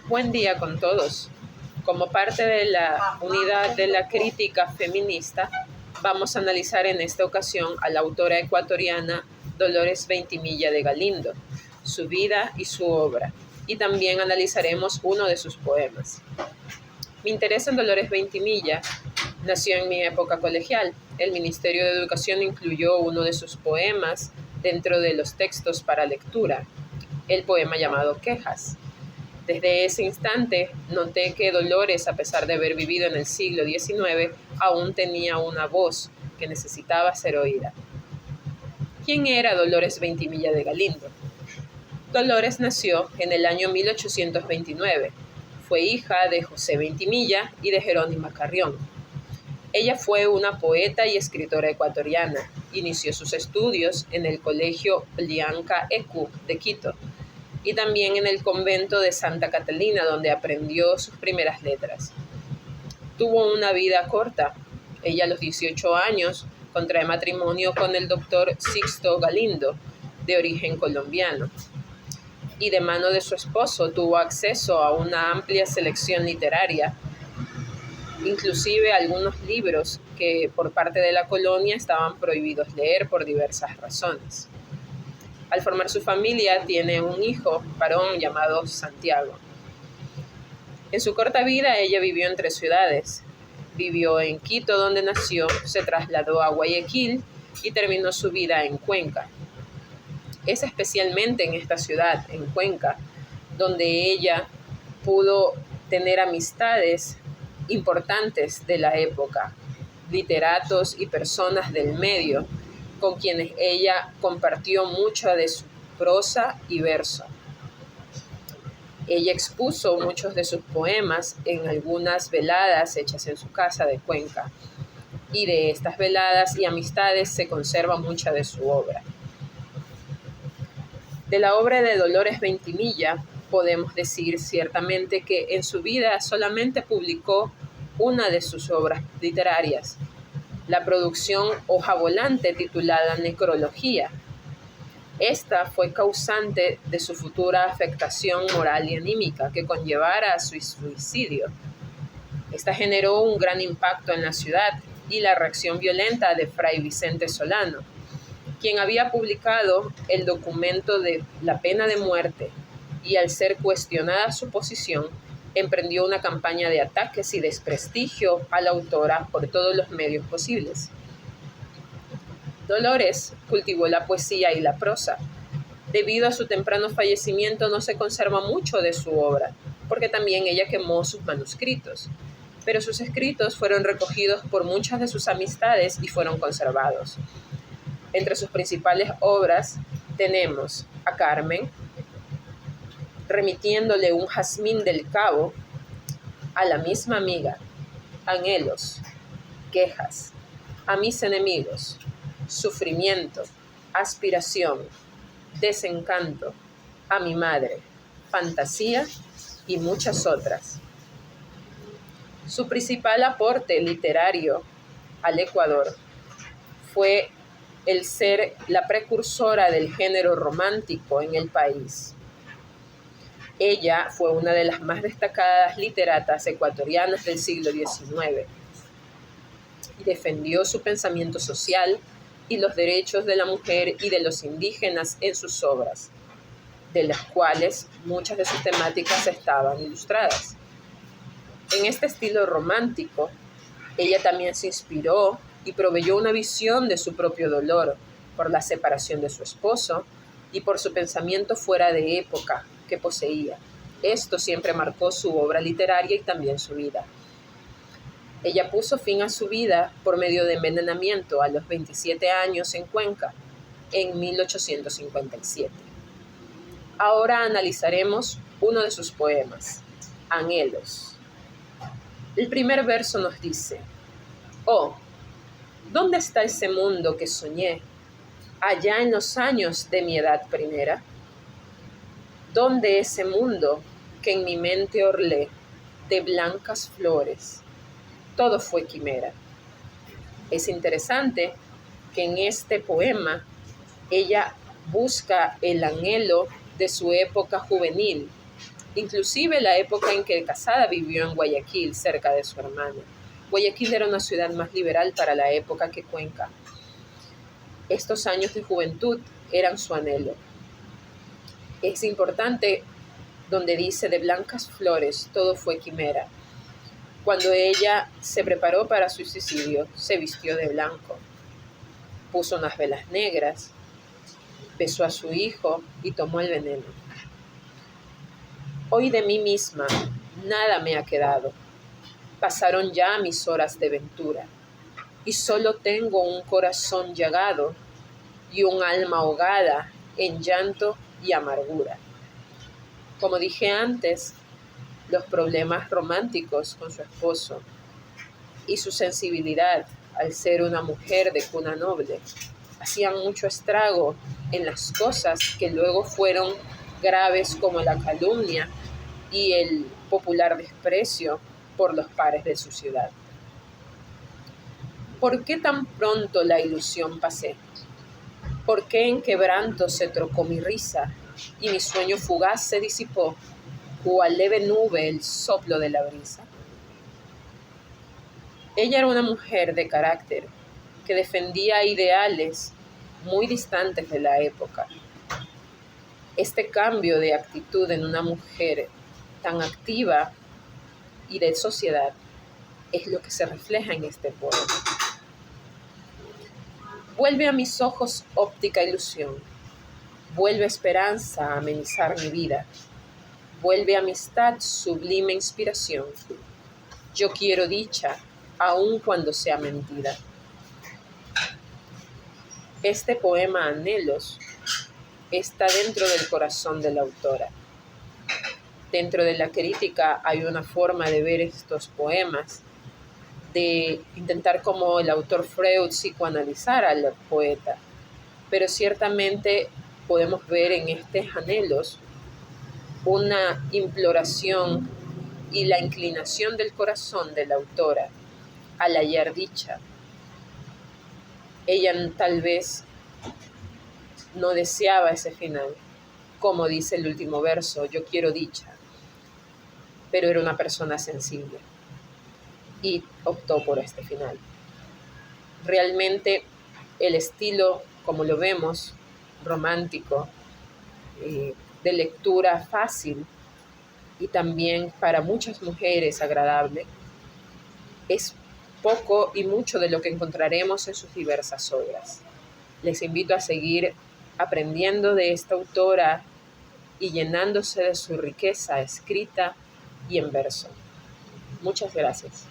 Buen día con todos. Como parte de la unidad de la crítica feminista, vamos a analizar en esta ocasión a la autora ecuatoriana Dolores Veintimilla de Galindo, su vida y su obra, y también analizaremos uno de sus poemas. Mi interés en Dolores Veintimilla nació en mi época colegial. El Ministerio de Educación incluyó uno de sus poemas dentro de los textos para lectura, el poema llamado Quejas. Desde ese instante noté que Dolores, a pesar de haber vivido en el siglo XIX, aún tenía una voz que necesitaba ser oída. ¿Quién era Dolores Veintimilla de Galindo? Dolores nació en el año 1829. Fue hija de José Veintimilla y de Jerónima Carrión. Ella fue una poeta y escritora ecuatoriana. Inició sus estudios en el Colegio Lianca Ecu de Quito y también en el convento de Santa Catalina, donde aprendió sus primeras letras. Tuvo una vida corta. Ella a los 18 años contrae matrimonio con el doctor Sixto Galindo, de origen colombiano, y de mano de su esposo tuvo acceso a una amplia selección literaria, inclusive algunos libros que por parte de la colonia estaban prohibidos leer por diversas razones. Al formar su familia, tiene un hijo varón llamado Santiago. En su corta vida, ella vivió en 3 ciudades. Vivió en Quito, donde nació, se trasladó a Guayaquil y terminó su vida en Cuenca. Es especialmente en esta ciudad, en Cuenca, donde ella pudo tener amistades importantes de la época, literatos y personas del medio, con quienes ella compartió mucha de su prosa y verso. Ella expuso muchos de sus poemas en algunas veladas hechas en su casa de Cuenca, y de estas veladas y amistades se conserva mucha de su obra. De la obra de Dolores Veintimilla podemos decir ciertamente que en su vida solamente publicó una de sus obras literarias, la producción Hoja Volante titulada Necrología. Esta fue causante de su futura afectación moral y anímica que conllevara a su suicidio. Esta generó un gran impacto en la ciudad y la reacción violenta de Fray Vicente Solano, quien había publicado el documento de la pena de muerte, y al ser cuestionada su posición, emprendió una campaña de ataques y desprestigio a la autora por todos los medios posibles. Dolores cultivó la poesía y la prosa. Debido a su temprano fallecimiento no se conserva mucho de su obra, porque también ella quemó sus manuscritos, pero sus escritos fueron recogidos por muchas de sus amistades y fueron conservados. Entre sus principales obras tenemos a Carmen, remitiéndole un jazmín del cabo, a la misma amiga, anhelos, quejas, a mis enemigos, sufrimiento, aspiración, desencanto, a mi madre, fantasía y muchas otras. Su principal aporte literario al Ecuador fue el ser la precursora del género romántico en el país. Ella fue una de las más destacadas literatas ecuatorianas del siglo XIX y defendió su pensamiento social y los derechos de la mujer y de los indígenas en sus obras, de las cuales muchas de sus temáticas estaban ilustradas. En este estilo romántico, ella también se inspiró y proveyó una visión de su propio dolor por la separación de su esposo y por su pensamiento fuera de época que poseía. Esto siempre marcó su obra literaria y también su vida. Ella puso fin a su vida por medio de envenenamiento a los 27 años en Cuenca, en 1857. Ahora analizaremos uno de sus poemas, Anhelos. El primer verso nos dice: Oh, ¿dónde está ese mundo que soñé allá en los años de mi edad primera? ¿Dónde ese mundo que en mi mente orlé de blancas flores? Todo fue quimera. Es interesante que en este poema ella busca el anhelo de su época juvenil, inclusive la época en que Casada vivió en Guayaquil, cerca de su hermana. Guayaquil era una ciudad más liberal para la época que Cuenca. Estos años de juventud eran su anhelo. Es importante donde dice: de blancas flores todo fue quimera. Cuando ella se preparó para su suicidio, se vistió de blanco, puso unas velas negras, besó a su hijo y tomó el veneno. Hoy de mí misma nada me ha quedado. Pasaron ya mis horas de ventura y solo tengo un corazón llagado y un alma ahogada en llanto y amargura. Como dije antes, los problemas románticos con su esposo y su sensibilidad al ser una mujer de cuna noble hacían mucho estrago en las cosas que luego fueron graves, como la calumnia y el popular desprecio por los pares de su ciudad. ¿Por qué tan pronto la ilusión pasé? ¿Por qué en quebranto se trocó mi risa y mi sueño fugaz se disipó, cual leve nube el soplo de la brisa? Ella era una mujer de carácter que defendía ideales muy distantes de la época. Este cambio de actitud en una mujer tan activa y de sociedad es lo que se refleja en este poema. Vuelve a mis ojos óptica ilusión, vuelve esperanza a amenizar mi vida, vuelve amistad sublime inspiración. Yo quiero dicha, aun cuando sea mentira. Este poema Anhelos está dentro del corazón de la autora. Dentro de la crítica hay una forma de ver estos poemas, de intentar, como el autor Freud, psicoanalizar al poeta. Pero ciertamente podemos ver en estos anhelos una imploración y la inclinación del corazón de la autora al hallar dicha. Ella tal vez no deseaba ese final, como dice el último verso: yo quiero dicha, pero era una persona sensible y optó por este final. Realmente el estilo, como lo vemos, romántico, de lectura fácil y también para muchas mujeres agradable, es poco y mucho de lo que encontraremos en sus diversas obras. Les invito a seguir aprendiendo de esta autora y llenándose de su riqueza escrita y en verso. Muchas gracias.